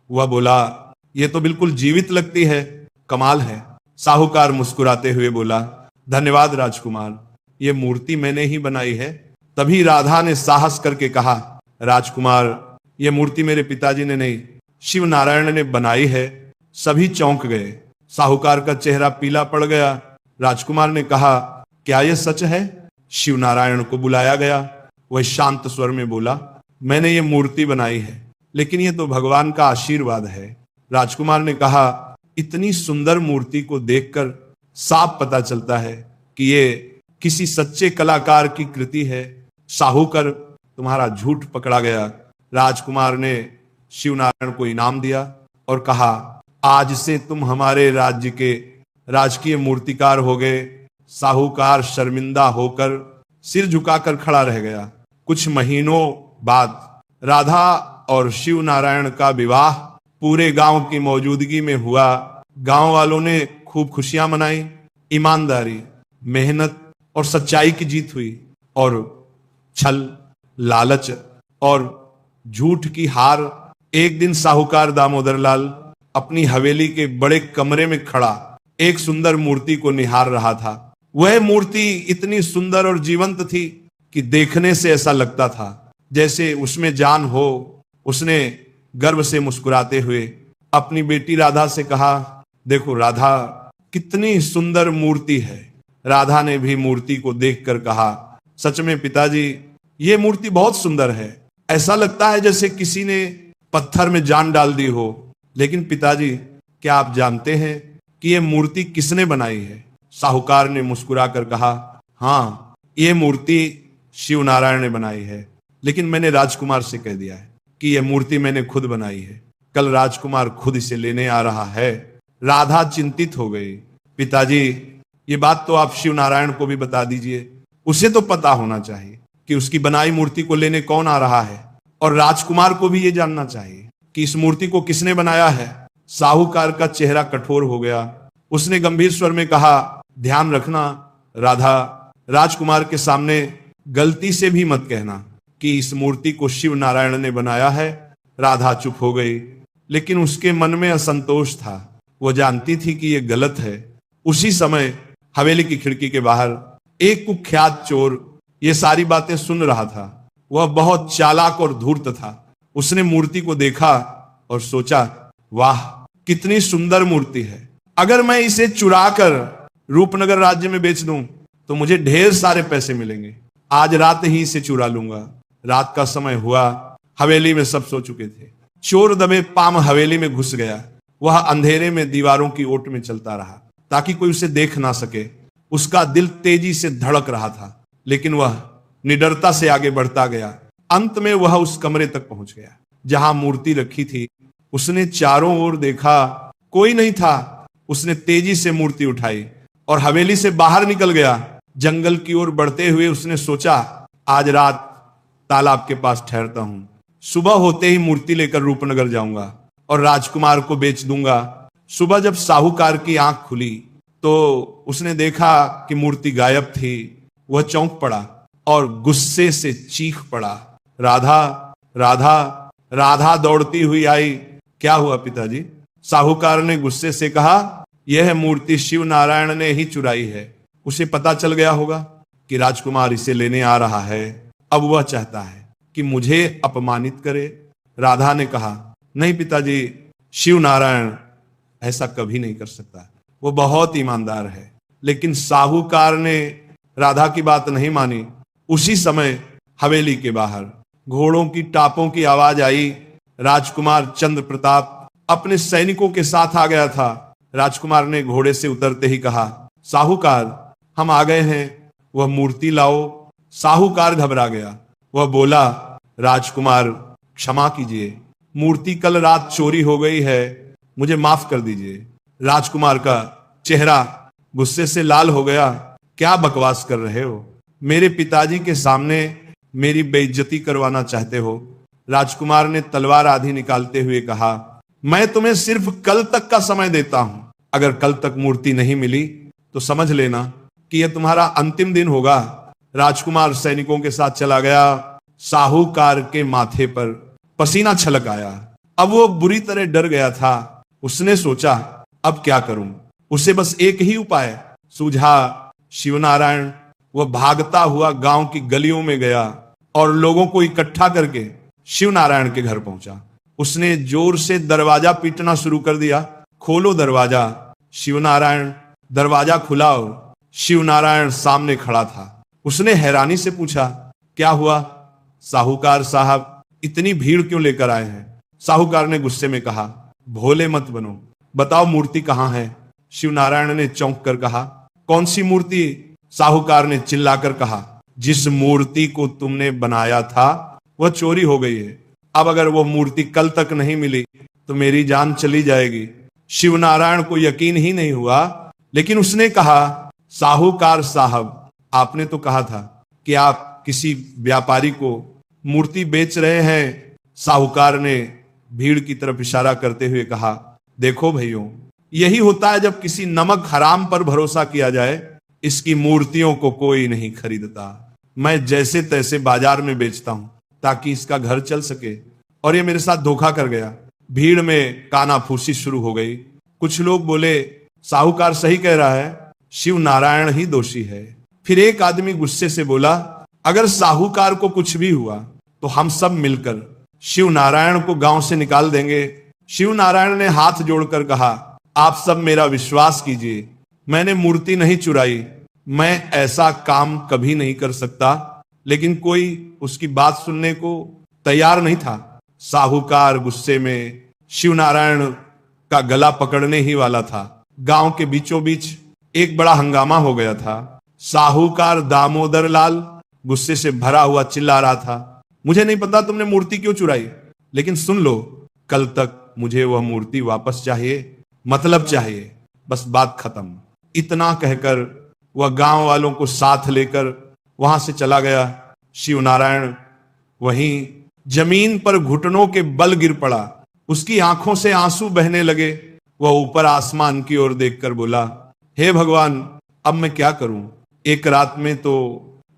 वह बोला, यह तो बिल्कुल जीवित लगती है, कमाल है। साहूकार मुस्कुराते हुए बोला, धन्यवाद राजकुमार, यह मूर्ति मैंने ही बनाई है। तभी राधा ने साहस करके कहा, राजकुमार, यह मूर्ति मेरे पिताजी ने नहीं, शिवनारायण ने बनाई है। सभी चौंक गए। साहूकार का चेहरा पीला पड़ गया। राजकुमार ने कहा, क्या यह सच है? शिवनारायण को बुलाया गया। वह शांत स्वर में बोला, मैंने ये मूर्ति बनाई है, लेकिन ये तो भगवान का आशीर्वाद है। राजकुमार ने कहा, इतनी सुंदर मूर्ति को देखकर साफ पता चलता है कि ये किसी सच्चे कलाकार की कृति है। साहूकर तुम्हारा झूठ पकड़ा गया। राजकुमार ने शिवनारायण को इनाम दिया और कहा, आज से तुम हमारे राज्य के राजकीय मूर्तिकार हो गए। साहूकार शर्मिंदा होकर सिर झुकाकर खड़ा रह गया। कुछ महीनों बाद राधा और शिव नारायण का विवाह पूरे गांव की मौजूदगी में हुआ। गांव वालों ने खूब खुशियां मनाई। ईमानदारी, मेहनत और सच्चाई की जीत हुई और छल, लालच और झूठ की हार। एक दिन साहूकार दामोदर लाल अपनी हवेली के बड़े कमरे में खड़ा एक सुंदर मूर्ति को निहार रहा था। वह मूर्ति इतनी सुंदर और जीवंत थी कि देखने से ऐसा लगता था जैसे उसमें जान हो। उसने गर्व से मुस्कुराते हुए अपनी बेटी राधा से कहा, देखो राधा, कितनी सुंदर मूर्ति है। राधा ने भी मूर्ति को देखकर कहा, सच में पिताजी, ये मूर्ति बहुत सुंदर है। ऐसा लगता है जैसे किसी ने पत्थर में जान डाल दी हो। लेकिन पिताजी, क्या आप जानते हैं कि यह मूर्ति किसने बनाई है? साहूकार ने मुस्कुराकर कहा, हाँ, ये मूर्ति शिव नारायण ने बनाई है, लेकिन मैंने राजकुमार से कह दिया है कि यह मूर्ति मैंने खुद बनाई है। कल राजकुमार खुद इसे लेने आ रहा है। राधा चिंतित हो गई। पिताजी, ये बात तो आप शिव नारायण को भी बता दीजिए। उसे तो पता होना चाहिए कि उसकी बनाई मूर्ति को लेने कौन आ रहा है, और राजकुमार को भी ये जानना चाहिए कि इस मूर्ति को किसने बनाया है। साहूकार का चेहरा कठोर हो गया। उसने गंभीर स्वर में कहा, ध्यान रखना राधा, राजकुमार के सामने गलती से भी मत कहना कि इस मूर्ति को शिव नारायण ने बनाया है। राधा चुप हो गई, लेकिन उसके मन में असंतोष था। वो जानती थी कि यह गलत है। उसी समय हवेली की खिड़की के बाहर एक कुख्यात चोर ये सारी बातें सुन रहा था। वह बहुत चालाक और धूर्त था। उसने मूर्ति को देखा और सोचा, वाह, कितनी सुंदर मूर्ति है। अगर मैं इसे चुराकर रूपनगर राज्य में बेच दूं तो मुझे ढेर सारे पैसे मिलेंगे। आज रात ही इसे चुरा लूंगा। रात का समय हुआ। हवेली में सब सो चुके थे। चोर दबे पाम हवेली में घुस गया। वह अंधेरे में दीवारों की ओट में चलता रहा ताकि कोई उसे देख ना सके। उसका दिल तेजी से धड़क रहा था, लेकिन वह निडरता से आगे बढ़ता गया। अंत में वह उस कमरे तक पहुंच गया जहां मूर्ति रखी थी। उसने चारों ओर देखा, कोई नहीं था। उसने तेजी से मूर्ति उठाई और हवेली से बाहर निकल गया। जंगल की ओर बढ़ते हुए उसने सोचा, आज रात तालाब के पास ठहरता हूं। सुबह होते ही मूर्ति लेकर रूपनगर जाऊंगा और राजकुमार को बेच दूंगा। सुबह जब साहूकार की आंख खुली तो उसने देखा कि मूर्ति गायब थी। वह चौंक पड़ा और गुस्से से चीख पड़ा, राधा, राधा। राधा दौड़ती हुई आई। क्या हुआ पिताजी? साहूकार ने गुस्से से कहा, यह मूर्ति शिव नारायण ने ही चुराई है। उसे पता चल गया होगा कि राजकुमार इसे लेने आ रहा है। अब वह चाहता है कि मुझे अपमानित करे। राधा ने कहा, नहीं पिताजी, शिव नारायण ऐसा कभी नहीं कर सकता। वो बहुत ईमानदार है। लेकिन साहूकार ने राधा की बात नहीं मानी। उसी समय हवेली के बाहर घोड़ों की टापों की आवाज आई। राजकुमार चंद्र प्रताप अपने सैनिकों के साथ आ गया था। राजकुमार ने घोड़े से उतरते ही कहा, साहूकार, हम आ गए हैं, वह मूर्ति लाओ। साहूकार घबरा गया। वह बोला, राजकुमार क्षमा कीजिए, मूर्ति कल रात चोरी हो गई है, मुझे माफ कर दीजिए। राजकुमार का चेहरा गुस्से से लाल हो गया। क्या बकवास कर रहे हो? मेरे पिताजी के सामने मेरी बेइज्जती करवाना चाहते हो? राजकुमार ने तलवार आधी निकालते हुए कहा, मैं तुम्हें सिर्फ कल तक का समय देता हूं। अगर कल तक मूर्ति नहीं मिली तो समझ लेना कि यह तुम्हारा अंतिम दिन होगा। राजकुमार सैनिकों के साथ चला गया। साहूकार के माथे पर पसीना छलक आया। अब वो बुरी तरह डर गया था। उसने सोचा, अब क्या करूं? उसे बस एक ही उपाय सूझा, शिवनारायण। वह भागता हुआ गांव की गलियों में गया और लोगों को इकट्ठा करके शिवनारायण के घर पहुंचा। उसने जोर से दरवाजा पीटना शुरू कर दिया, खोलो दरवाजा। शिवनारायण दरवाजा खुला और शिवनारायण सामने खड़ा था। उसने हैरानी से पूछा, क्या हुआ साहूकार साहब, इतनी भीड़ क्यों लेकर आए हैं? साहूकार ने गुस्से में कहा, भोले मत बनो, बताओ मूर्ति कहां है? शिवनारायण ने चौंक कर कहा, कौन सी मूर्ति? साहूकार ने चिल्लाकर कहा, जिस मूर्ति को तुमने बनाया था वह चोरी हो गई है। अब अगर वो मूर्ति कल तक नहीं मिली तो मेरी जान चली जाएगी। शिव नारायण को यकीन ही नहीं हुआ, लेकिन उसने कहा, साहूकार साहब, आपने तो कहा था कि आप किसी व्यापारी को मूर्ति बेच रहे हैं। साहूकार ने भीड़ की तरफ इशारा करते हुए कहा, देखो भैयों, यही होता है जब किसी नमक हराम पर भरोसा किया जाए। इसकी मूर्तियों को कोई नहीं खरीदता। मैं जैसे तैसे बाजार में बेचता हूं ताकि इसका घर चल सके, और ये मेरे साथ धोखा कर गया। भीड़ में कानाफूसी शुरू हो गई। कुछ लोग बोले, साहूकार सही कह रहा है, शिव नारायण ही दोषी है। फिर एक आदमी गुस्से से बोला, अगर साहूकार को कुछ भी हुआ तो हम सब मिलकर शिव नारायण को गांव से निकाल देंगे। शिव नारायण ने हाथ जोड़कर कहा, आप सब मेरा विश्वास कीजिए, मैंने मूर्ति नहीं चुराई, मैं ऐसा काम कभी नहीं कर सकता। लेकिन कोई उसकी बात सुनने को तैयार नहीं था। साहूकार गुस्से में शिव नारायण का गला पकड़ने ही वाला था। गांव के बीचों बीच एक बड़ा हंगामा हो गया था। साहूकार दामोदर लाल गुस्से से भरा हुआ चिल्ला रहा था, मुझे नहीं पता तुमने मूर्ति क्यों चुराई, लेकिन सुन लो, कल तक मुझे वह मूर्ति वापस चाहिए, मतलब चाहिए, बस बात खत्म। इतना कहकर वह गांव वालों को साथ लेकर वहां से चला गया। शिव नारायण वहीं जमीन पर घुटनों के बल गिर पड़ा। उसकी आंखों से आंसू बहने लगे। वह ऊपर आसमान की ओर देखकर बोला, हे भगवान, अब मैं क्या करूं? एक रात में तो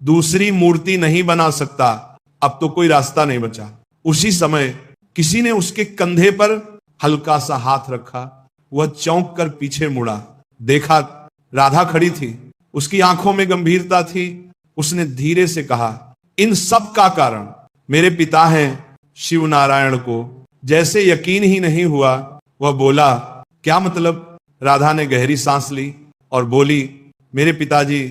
दूसरी मूर्ति नहीं बना सकता, अब तो कोई रास्ता नहीं बचा। उसी समय किसी ने उसके कंधे पर हल्का सा हाथ रखा। वह चौंक कर पीछे मुड़ा, देखा राधा खड़ी थी, उसकी आंखों में गंभीरता थी। उसने धीरे से कहा, इन सब का कारण मेरे पिता हैं शिव नारायण को जैसे यकीन ही नहीं हुआ। वह बोला, क्या मतलब? राधा ने गहरी सांस ली और बोली, मेरे पिताजी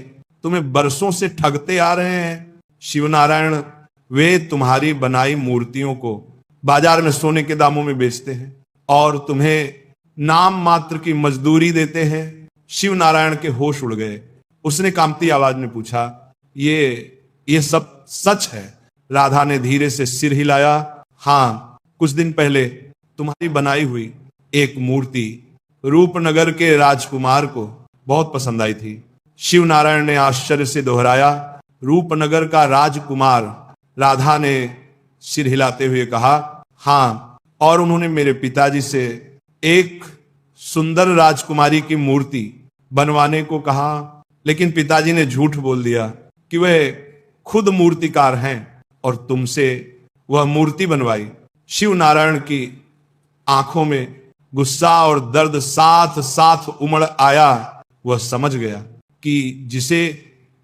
तुम्हें बरसों से ठगते आ रहे हैं। शिव नारायण वे तुम्हारी बनाई मूर्तियों को बाजार में सोने के दामों में बेचते हैं और तुम्हें नाम मात्र की मजदूरी देते हैं। शिव नारायण के होश उड़ गए। उसने कांपती आवाज में पूछा, ये सब सच है? राधा ने धीरे से सिर हिलाया। हाँ, कुछ दिन पहले तुम्हारी बनाई हुई एक मूर्ति रूपनगर के राजकुमार को बहुत पसंद आई थी। शिव नारायण ने आश्चर्य से दोहराया, रूपनगर का राजकुमार? राधा ने सिर हिलाते हुए कहा, हाँ, और उन्होंने मेरे पिताजी से एक सुंदर राजकुमारी की मूर्ति बनवाने को कहा, लेकिन पिताजी ने झूठ बोल दिया कि वह खुद मूर्तिकार हैं और तुमसे वह मूर्ति बनवाई। शिव नारायण की आंखों में गुस्सा और दर्द साथ साथ उमड़ आया। वह समझ गया कि जिसे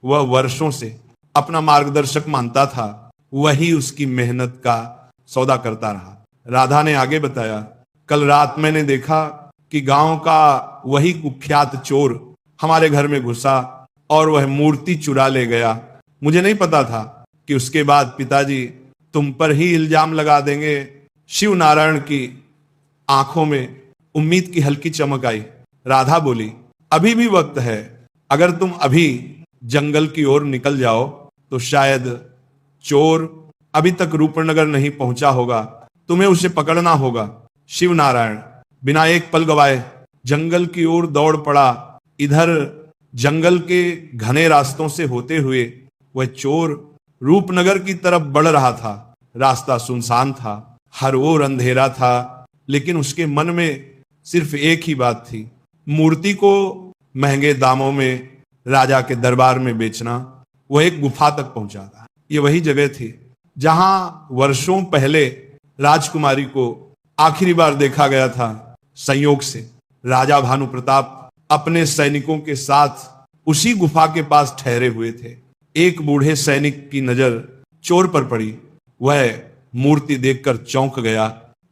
वह वर्षों से अपना मार्गदर्शक मानता था वही उसकी मेहनत का सौदा करता रहा। राधा ने आगे बताया, कल रात मैंने देखा कि गांव का वही कुख्यात चोर हमारे घर में घुसा और वह मूर्ति चुरा ले गया। मुझे नहीं पता था कि उसके बाद पिताजी तुम पर ही इल्जाम लगा देंगे। शिव नारायण की आंखों में उम्मीद की हल्की चमक आई। राधा बोली, अभी भी वक्त है, अगर तुम अभी जंगल की ओर निकल जाओ तो शायद चोर अभी तक रूपनगर नहीं पहुंचा होगा, तुम्हें उसे पकड़ना होगा। शिव नारायण बिना एक पल गवाए जंगल की ओर दौड़ पड़ा। इधर जंगल के घने रास्तों से होते हुए वह चोर रूपनगर की तरफ बढ़ रहा था। रास्ता सुनसान था, हर ओर अंधेरा था, लेकिन उसके मन में सिर्फ एक ही बात थी, मूर्ति को महंगे दामों में राजा के दरबार में बेचना। वह एक गुफा तक पहुंचा था। ये वही जगह थी जहां वर्षों पहले राजकुमारी को आखिरी बार देखा गया था। संयोग से राजा भानु प्रताप अपने सैनिकों के साथ उसी गुफा के पास ठहरे हुए थे। एक बूढ़े सैनिक की नजर चोर पर पड़ी। वह मूर्ति देखकर चौंक गया।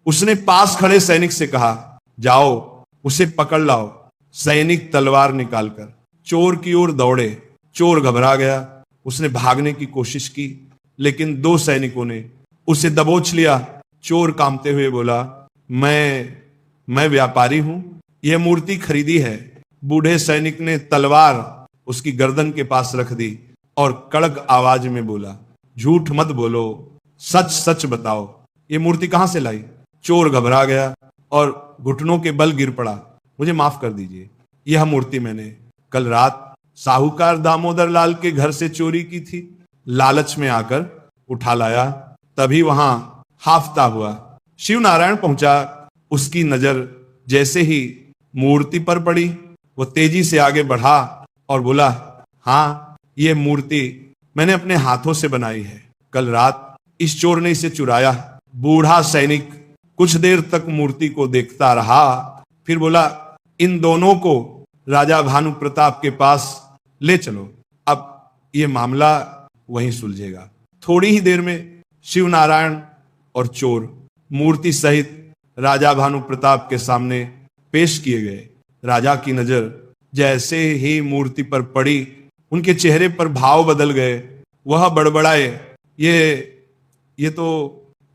उसने पास खड़े सैनिक से कहा, जाओ उसे पकड़ लाओ। सैनिक तलवार निकालकर चोर की ओर दौड़े। चोर घबरा गया। उसने भागने की कोशिश की, लेकिन दो सैनिकों ने उसे दबोच लिया। चोर कांपते हुए बोला, मैं व्यापारी हूं, यह मूर्ति खरीदी है। बूढ़े सैनिक ने तलवार उसकी गर्दन के पास रख दी और कड़क आवाज में बोला, झूठ मत बोलो, सच सच बताओ, ये मूर्ति कहां से लाई? चोर घबरा गया और घुटनों के बल गिर पड़ा। मुझे माफ कर दीजिए, यह मूर्ति मैंने कल रात साहूकार दामोदर लाल के घर से चोरी की थी। लालच में आकर उठा लाया, तभी वहां हाफता हुआ। शिव नारायण पहुंचा, उसकी नजर जैसे ही मूर्ति पर पड़ी, वो तेजी से आगे बढ़ा और बोला, हाँ, ये मूर्ति मैंने अपने हाथों से बनाई है। कल रात इस चोर ने इसे चुराया। बूढ़ा सैनिक कुछ देर तक मूर्ति को देखता रहा, फिर बोला, इन दोनों को राजा भानु प्रताप के पास ले चलो, अब ये मामला वहीं सुलझेगा। थोड़ी ही देर में शिव नारायण और चोर मूर्ति सहित राजा भानु प्रताप के सामने पेश किए गए। राजा की नजर जैसे ही मूर्ति पर पड़ी, उनके चेहरे पर भाव बदल गए। वह बड़बड़ाए, ये तो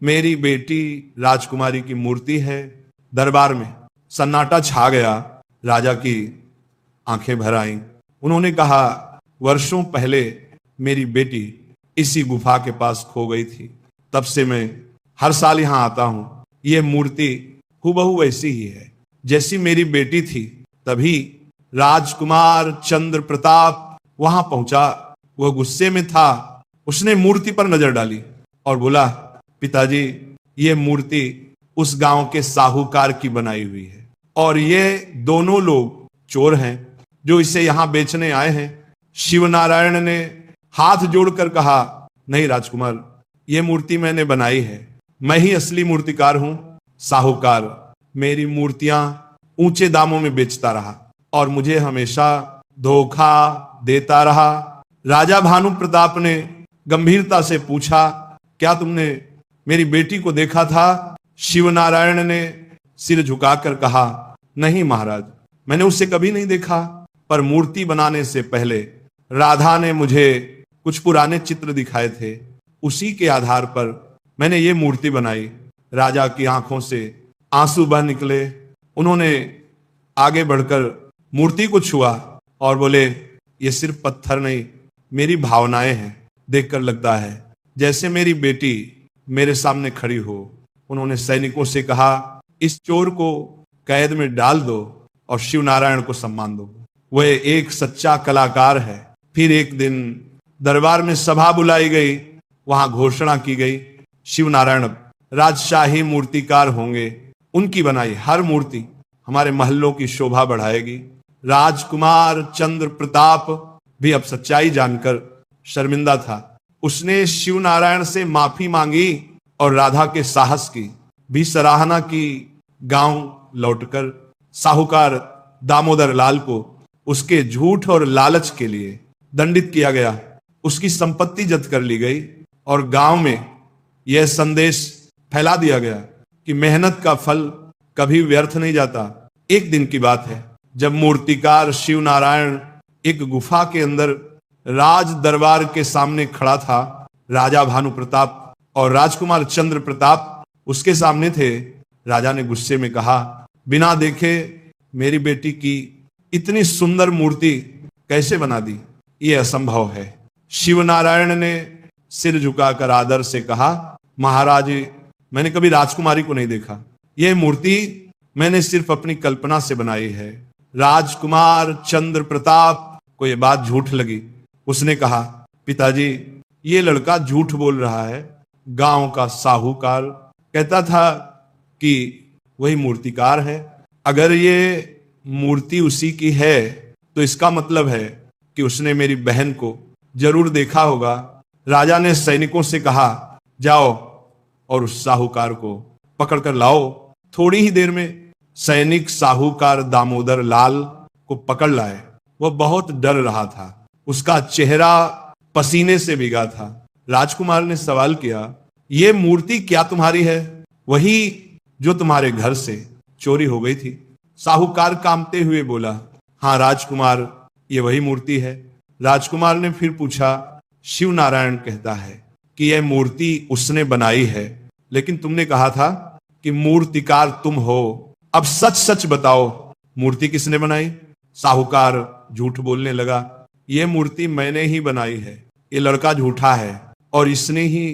मेरी बेटी राजकुमारी की मूर्ति है। दरबार में सन्नाटा छा गया। राजा की आंखें भर आईं। उन्होंने कहा, वर्षों पहले मेरी बेटी इसी गुफा के पास खो गई थी, तब से मैं हर साल यहां आता हूं। ये मूर्ति हूबहू वैसी ही है जैसी मेरी बेटी थी। तभी राजकुमार चंद्र प्रताप वहां पहुंचा। वह गुस्से में था। उसने मूर्ति पर नजर डाली और बोला, पिताजी, ये मूर्ति उस गांव के साहूकार की बनाई हुई है और ये दोनों लोग चोर हैं जो इसे यहां बेचने आए हैं। शिव नारायण ने हाथ जोड़कर कहा, नहीं राजकुमार, ये मूर्ति मैंने बनाई है। मैं ही असली मूर्तिकार हूं। साहूकार मेरी मूर्तियां ऊंचे दामों में बेचता रहा और मुझे हमेशा धोखा देता रहा। राजा भानु प्रताप ने गंभीरता से पूछा, क्या तुमने मेरी बेटी को देखा था? शिव नारायण ने सिर झुकाकर कहा, नहीं महाराज, मैंने उसे कभी नहीं देखा, पर मूर्ति बनाने से पहले राधा ने मुझे कुछ पुराने चित्र दिखाए थे, उसी के आधार पर मैंने ये मूर्ति बनाई। राजा की आंखों से आंसू बह निकले। उन्होंने आगे बढ़कर मूर्ति को छुआ और बोले, ये सिर्फ पत्थर नहीं, मेरी भावनाएं हैं। देखकर लगता है जैसे मेरी बेटी मेरे सामने खड़ी हो। उन्होंने सैनिकों से कहा, इस चोर को कैद में डाल दो और शिव नारायण को सम्मान दो, वह एक सच्चा कलाकार है। फिर एक दिन दरबार में सभा बुलाई गई। वहां घोषणा की गई, शिव नारायण राजशाही मूर्तिकार होंगे। उनकी बनाई हर मूर्ति हमारे महलों की शोभा बढ़ाएगी। राजकुमार चंद्र प्रताप भी अब सच्चाई जानकर शर्मिंदा था। उसने शिव नारायण से माफी मांगी और राधा के साहस की भी सराहना की। गांव लौटकर साहूकार दामोदर लाल को उसके झूठ और लालच के लिए दंडित किया गया। उसकी संपत्ति जब्त कर ली गई और गांव में यह संदेश फैला दिया गया कि मेहनत का फल कभी व्यर्थ नहीं जाता। एक दिन की बात है, जब मूर्तिकार शिव नारायण एक गुफा के अंदर राज दरबार के सामने खड़ा था। राजा भानु प्रताप और राजकुमार चंद्र प्रताप उसके सामने थे। राजा ने गुस्से में कहा, बिना देखे मेरी बेटी की इतनी सुंदर मूर्ति कैसे बना दी? ये असंभव है। शिव नारायण ने सिर झुकाकर आदर से कहा, महाराज, मैंने कभी राजकुमारी को नहीं देखा। यह मूर्ति मैंने सिर्फ अपनी कल्पना से बनाई है। राजकुमार चंद्र प्रताप को यह बात झूठ लगी। उसने कहा, पिताजी, ये लड़का झूठ बोल रहा है। गांव का साहूकार कहता था कि वही मूर्तिकार है। अगर ये मूर्ति उसी की है तो इसका मतलब है कि उसने मेरी बहन को जरूर देखा होगा। राजा ने सैनिकों से कहा, जाओ और उस साहूकार को पकड़कर लाओ। थोड़ी ही देर में सैनिक साहूकार दामोदर लाल को पकड़ लाए। वह बहुत डर रहा था। उसका चेहरा पसीने से भीगा था। राजकुमार ने सवाल किया, ये मूर्ति क्या तुम्हारी है? वही जो तुम्हारे घर से चोरी हो गई थी। साहूकार कांपते हुए बोला, हाँ राजकुमार, ये वही मूर्ति है। राजकुमार ने फिर पूछा, शिव नारायण कहता है कि यह मूर्ति उसने बनाई है, लेकिन तुमने कहा था कि मूर्तिकार तुम हो। अब सच सच बताओ, मूर्ति किसने बनाई? साहूकार झूठ बोलने लगा। ये मूर्ति मैंने ही बनाई है, ये लड़का झूठा है और इसने ही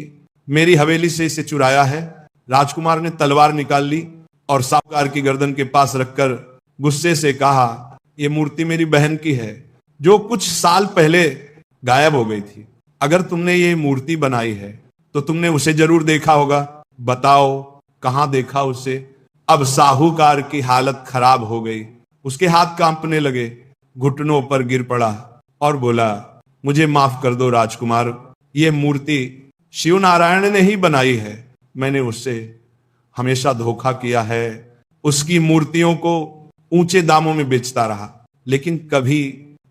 मेरी हवेली से इसे चुराया है। राजकुमार ने तलवार निकाल ली और साहूकार की गर्दन के पास रखकर गुस्से से कहा, ये मूर्ति मेरी बहन की है जो कुछ साल पहले गायब हो गई थी। अगर तुमने ये मूर्ति बनाई है तो तुमने उसे जरूर देखा होगा, बताओ कहां देखा उसे। अब साहूकार की हालत खराब हो गई, उसके हाथ कांपने लगे, घुटनों पर गिर पड़ा और बोला, मुझे माफ कर दो राजकुमार, ये मूर्ति शिव नारायण ने ही बनाई है। मैंने उससे हमेशा धोखा किया है, उसकी मूर्तियों को ऊंचे दामों में बेचता रहा, लेकिन कभी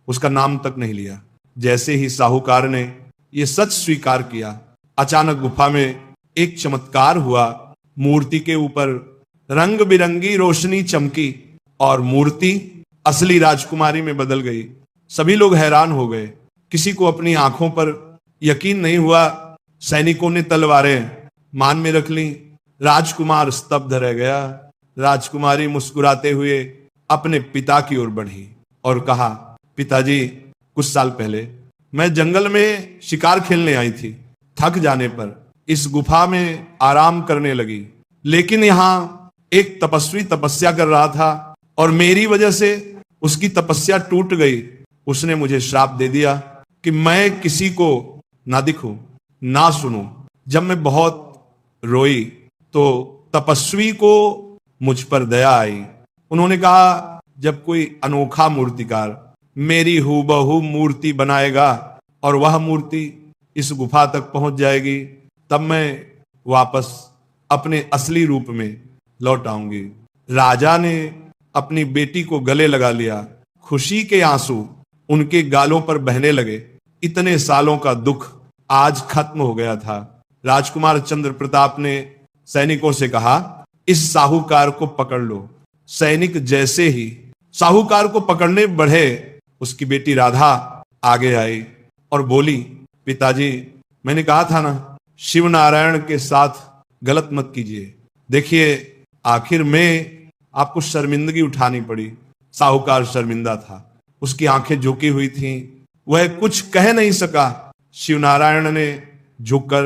उसका नाम तक नहीं लिया। जैसे ही साहूकार ने यह सच स्वीकार किया, अचानक गुफा में एक चमत्कार हुआ। मूर्ति के ऊपर रंग बिरंगी रोशनी चमकी और मूर्ति असली राजकुमारी में बदल गई। सभी लोग हैरान हो गए, किसी को अपनी आंखों पर यकीन नहीं हुआ। सैनिकों ने तलवारें मान में रख ली, राजकुमार स्तब्ध रह गया। राजकुमारी मुस्कुराते हुए अपने पिता की ओर बढ़ी और कहा, पिताजी, कुछ साल पहले मैं जंगल में शिकार खेलने आई थी। थक जाने पर इस गुफा में आराम करने लगी, लेकिन यहां एक तपस्वी तपस्या कर रहा था और मेरी वजह से उसकी तपस्या टूट गई। उसने मुझे श्राप दे दिया कि मैं किसी को ना दिखूं, ना सुनूं। जब मैं बहुत रोई तो तपस्वी को मुझ पर दया आई। उन्होंने कहा, जब कोई अनोखा मूर्तिकार मेरी हूबहू मूर्ति बनाएगा और वह मूर्ति इस गुफा तक पहुंच जाएगी, तब मैं वापस अपने असली रूप में लौट आऊंगी। राजा ने अपनी बेटी को गले लगा लिया। खुशी के आंसू उनके गालों पर बहने लगे। इतने सालों का दुख आज खत्म हो गया था। राजकुमार चंद्र प्रताप ने सैनिकों से कहा, इस साहूकार को पकड़ लो। सैनिक जैसे ही साहूकार को पकड़ने बढ़े, उसकी बेटी राधा आगे आई और बोली, पिताजी, मैंने कहा था ना, शिव नारायण के साथ गलत मत कीजिए। देखिए, आखिर में आपको शर्मिंदगी उठानी पड़ी। साहूकार शर्मिंदा था, उसकी आंखें झुकी हुई थीं, वह कुछ कह नहीं सका। शिव नारायण ने झुककर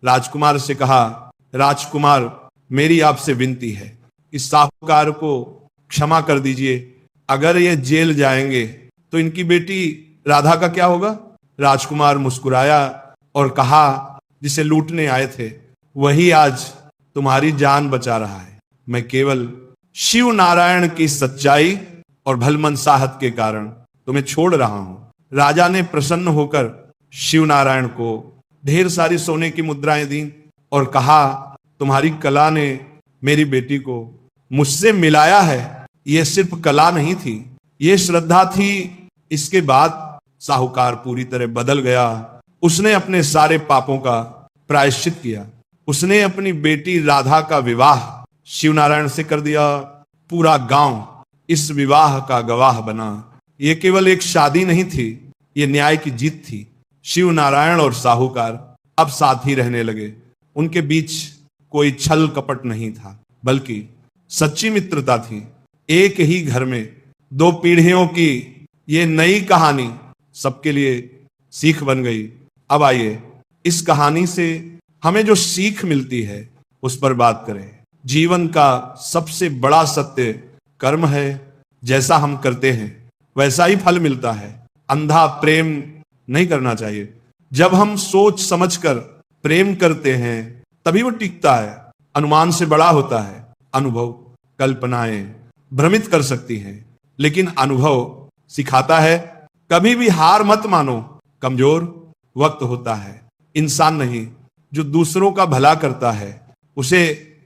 राजकुमार से कहा, राजकुमार, मेरी आपसे विनती है, इस साहूकार को क्षमा कर दीजिए। अगर ये जेल जाएंगे तो इनकी बेटी राधा का क्या होगा? राजकुमार मुस्कुराया और कहा, जिसे लूटने आए थे वही आज तुम्हारी जान बचा रहा है। मैं केवल शिव नारायण की सच्चाई और भलमनसाहत के कारण तुम्हें छोड़ रहा हूं। राजा ने प्रसन्न होकर शिव नारायण को ढेर सारी सोने की मुद्राएं दी और कहा, तुम्हारी कला ने मेरी बेटी को मुझसे मिलाया है। यह सिर्फ कला नहीं थी, यह श्रद्धा थी। इसके बाद साहूकार पूरी तरह बदल गया। उसने अपने सारे पापों का प्रायश्चित किया। उसने अपनी बेटी राधा का विवाह शिव नारायण से कर दिया। पूरा गांव इस विवाह का गवाह बना। यह केवल एक शादी नहीं थी, यह न्याय की जीत थी। शिव नारायण और साहूकार अब साथ ही रहने लगे। उनके बीच कोई छल कपट नहीं था, बल्कि सच्ची मित्रता थी। एक ही घर में दो पीढ़ियों की ये नई कहानी सबके लिए सीख बन गई। अब आइए, इस कहानी से हमें जो सीख मिलती है उस पर बात करें। जीवन का सबसे बड़ा सत्य कर्म है। जैसा हम करते हैं वैसा ही फल मिलता है। अंधा प्रेम नहीं करना चाहिए। जब हम सोच समझकर प्रेम करते हैं तभी वो टिकता है, अनुमान से बड़ा होता है। अनुभव, कल्पनाएं भ्रमित कर सकती हैं, लेकिन अनुभव सिखाता है, कभी भी हार मत मानो। कमजोर वक्त होता है। इंसान नहीं, जो दूसरों का भला करता है उसे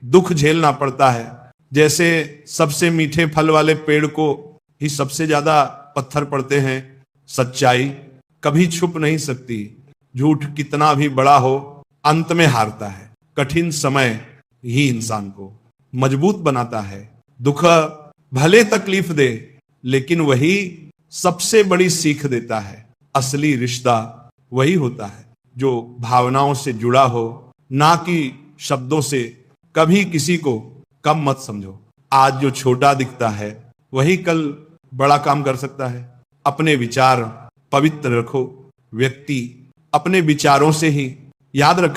दुख झेलना पड़ता है। जैसे सबसे मीठे फल वाले पेड़ को ही सबसे ज्यादा पत्थर पड़ते हैं। सच्चाई कभी छुप नहीं सकती। झूठ कितना भी बड़ा हो, अंत में हारता है। कठिन समय ही इंसान को मजबूत बनाता है। दुख भले तकलीफ दे, लेकिन वही सबसे बड़ी सीख देता है। असली रिश्ता वही होता है जो भावनाओं से जुड़ा हो, ना कि शब्दों से। कभी किसी को कम मत समझो। आज जो छोटा दिखता है वही कल बड़ा काम कर सकता है। अपने विचार पवित्र रखो। व्यक्ति अपने विचारों से ही, याद रखा